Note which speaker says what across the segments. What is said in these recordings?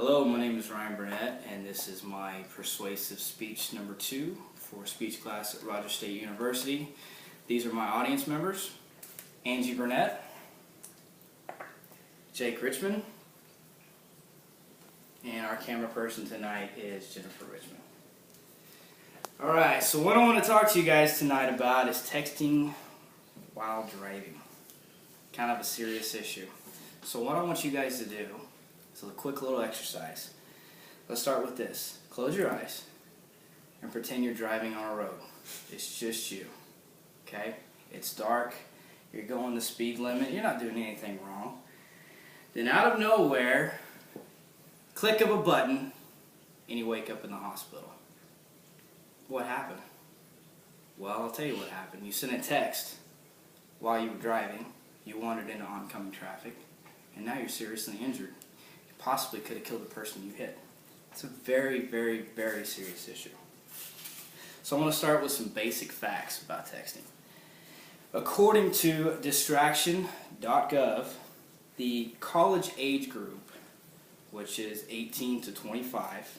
Speaker 1: Hello, my name is Ryan Burnett, and this is my persuasive speech number 2 for speech class at Rogers State University. These are my audience members: Angie Burnett, Jake Richmond, and our camera person tonight is Jennifer Richmond. Alright, so what I want to talk to you guys tonight about is texting while driving. Kind of a serious issue. So what I want you guys to do is a quick little exercise. Let's start with this. Close your eyes and pretend you're driving on a road. It's just you. Okay? It's dark. You're going the speed limit. You're not doing anything wrong. Then out of nowhere, click of a button, and you wake up in the hospital. What happened? Well, I'll tell you what happened. You sent a text while you were driving. You wandered into oncoming traffic, and now you're seriously injured. You possibly could have killed the person you hit. It's a very, very, very serious issue. So I want to start with some basic facts about texting. According to distraction.gov, the college age group, which is 18 to 25,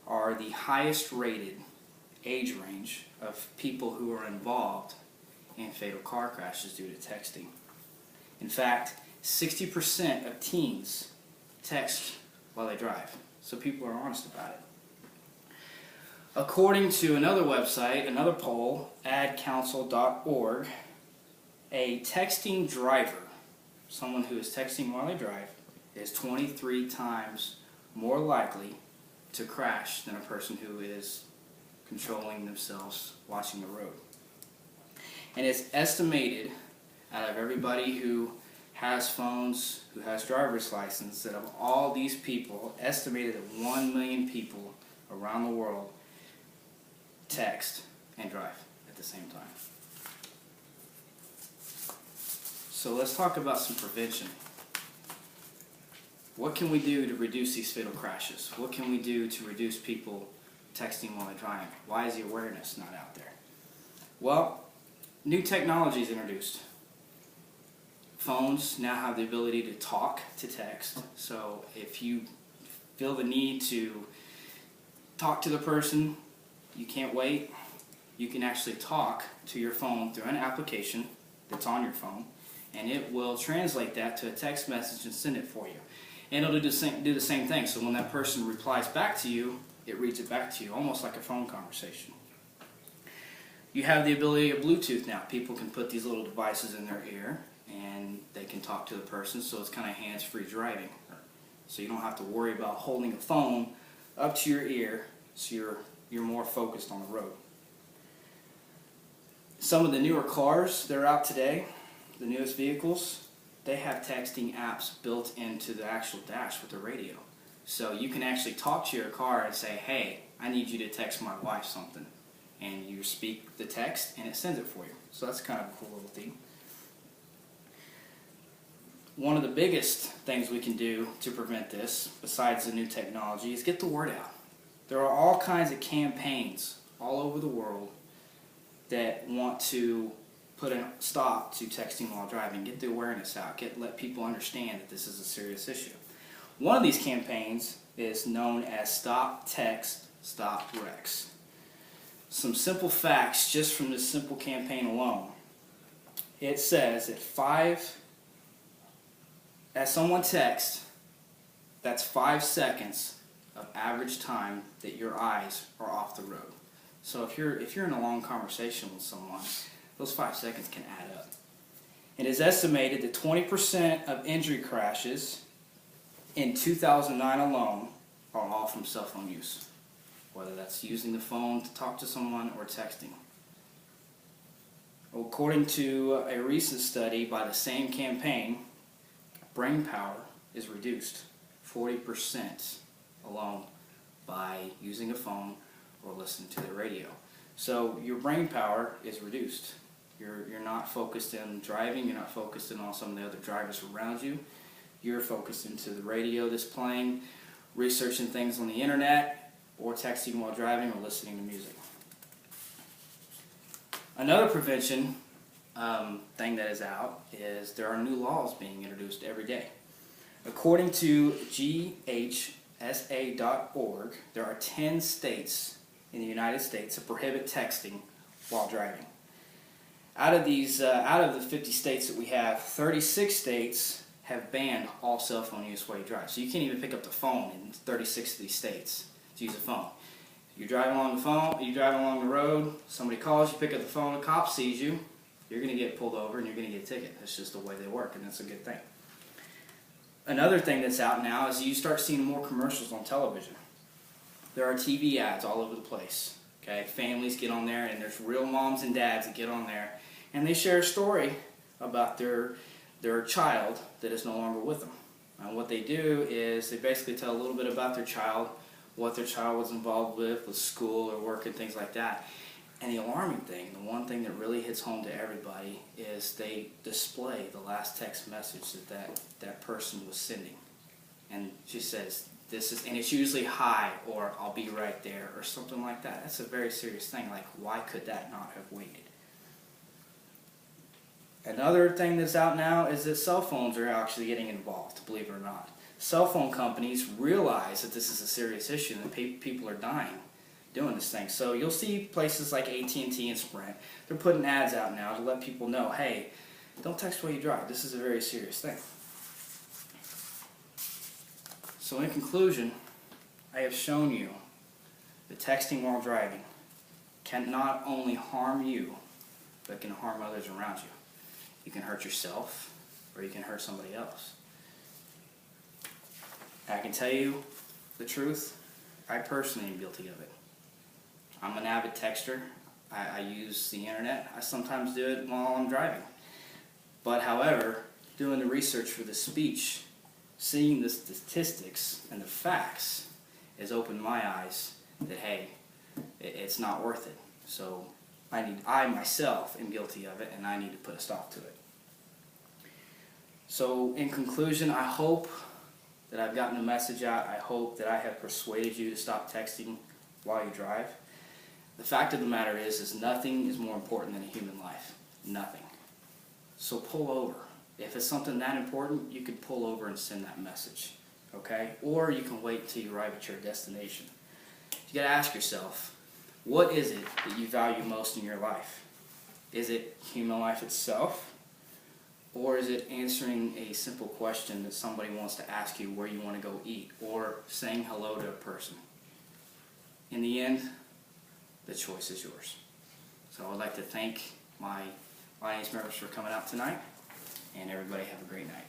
Speaker 1: are the highest rated age range of people who are involved in fatal car crashes due to texting. In fact, 60% of teens text while they drive, so people are honest about it. According to another website, another poll, adcouncil.org, a texting driver, someone who is texting while they drive, is 23 times more likely to crash than a person who is controlling themselves watching the road. And it's estimated, out of everybody who has phones, who has driver's license, that of all these people, estimated that 1 million people around the world text and drive at the same time. So let's talk about some prevention. What can we do to reduce these fatal crashes? What can we do to reduce people texting while they're driving? Why is the awareness not out there? Well, new technology is introduced. Phones now have the ability to talk to text. So if you feel the need to talk to the person, you can't wait, you can actually talk to your phone through an application that's on your phone, and it will translate that to a text message and send it for you. And it'll do the same thing. So when that person replies back to you, it reads it back to you, almost like a phone conversation. You have the ability of Bluetooth now. People can put these little devices in their ear and they can talk to the person, so it's kind of hands-free driving. So you don't have to worry about holding a phone up to your ear, so you're more focused on the road. Some of the newer cars that are out today, the newest vehicles, they have texting apps built into the actual dash with the radio. So you can actually talk to your car and say, hey, I need you to text my wife something. And you speak the text and it sends it for you. So that's kind of a cool little thing. One of the biggest things we can do to prevent this, besides the new technology, is get the word out. There are all kinds of campaigns all over the world that want to put a stop to texting while driving, get the awareness out, let people understand that this is a serious issue. One of these campaigns is known as Stop Text, Stop Wrecks. Some simple facts just from this simple campaign alone. It says that as someone texts, that's 5 seconds of average time that your eyes are off the road. So if you're in a long conversation with someone, those 5 seconds can add up. It is estimated that 20% of injury crashes in 2009 alone are all from cell phone use, whether that's using the phone to talk to someone or texting. According to a recent study by the same campaign, brain power is reduced 40% alone by using a phone or listening to the radio. So your brain power is reduced. You're not focused in driving, you're not focused in on some of the other drivers around you. You're focused into the radio that's playing, researching things on the internet, or texting while driving or listening to music. Another prevention thing that is out is there are new laws being introduced every day. According to GHSA sa.org, there are 10 states in the United States that prohibit texting while driving. Out of the 50 states that we have, 36 states have banned all cell phone use while you drive. So you can't even pick up the phone in 36 of these states to use a phone. You're driving along the road, somebody calls, you pick up the phone, a cop sees you, you're going to get pulled over and you're going to get a ticket. That's just the way they work, and that's a good thing. Another thing that's out now is you start seeing more commercials on television. There are TV ads all over the place. Okay, families get on there, and there's real moms and dads that get on there, and they share a story about their child that is no longer with them. And what they do is they basically tell a little bit about their child, what their child was involved with school or work and things like that. And the alarming thing, the one thing that really hits home to everybody, is they display the last text message that person was sending. And she says, and it's usually hi, or I'll be right there, or something like that. That's a very serious thing. Like, why could that not have waited? Another thing that's out now is that cell phones are actually getting involved, believe it or not. Cell phone companies realize that this is a serious issue and that people are dying doing this thing. So you'll see places like AT&T and Sprint, they're putting ads out now to let people know, hey, don't text while you drive. This is a very serious thing. So in conclusion, I have shown you that texting while driving can not only harm you, but can harm others around you. You can hurt yourself, or you can hurt somebody else. I can tell you the truth, I personally am guilty of it. I'm an avid texter. I use the internet. I sometimes do it while I'm driving. But however, doing the research for the speech, seeing the statistics and the facts has opened my eyes that, hey, it's not worth it. So I myself am guilty of it, and I need to put a stop to it. So in conclusion, I hope that I've gotten the message out. I hope that I have persuaded you to stop texting while you drive. The fact of the matter is nothing is more important than a human life. Nothing. So pull over. If it's something that important, you could pull over and send that message. Okay? Or you can wait until you arrive at your destination. You got to ask yourself, what is it that you value most in your life? Is it human life itself? Or is it answering a simple question that somebody wants to ask you where you want to go eat? Or saying hello to a person? In the end, the choice is yours. So I'd like to thank my audience members for coming out tonight, and everybody have a great night.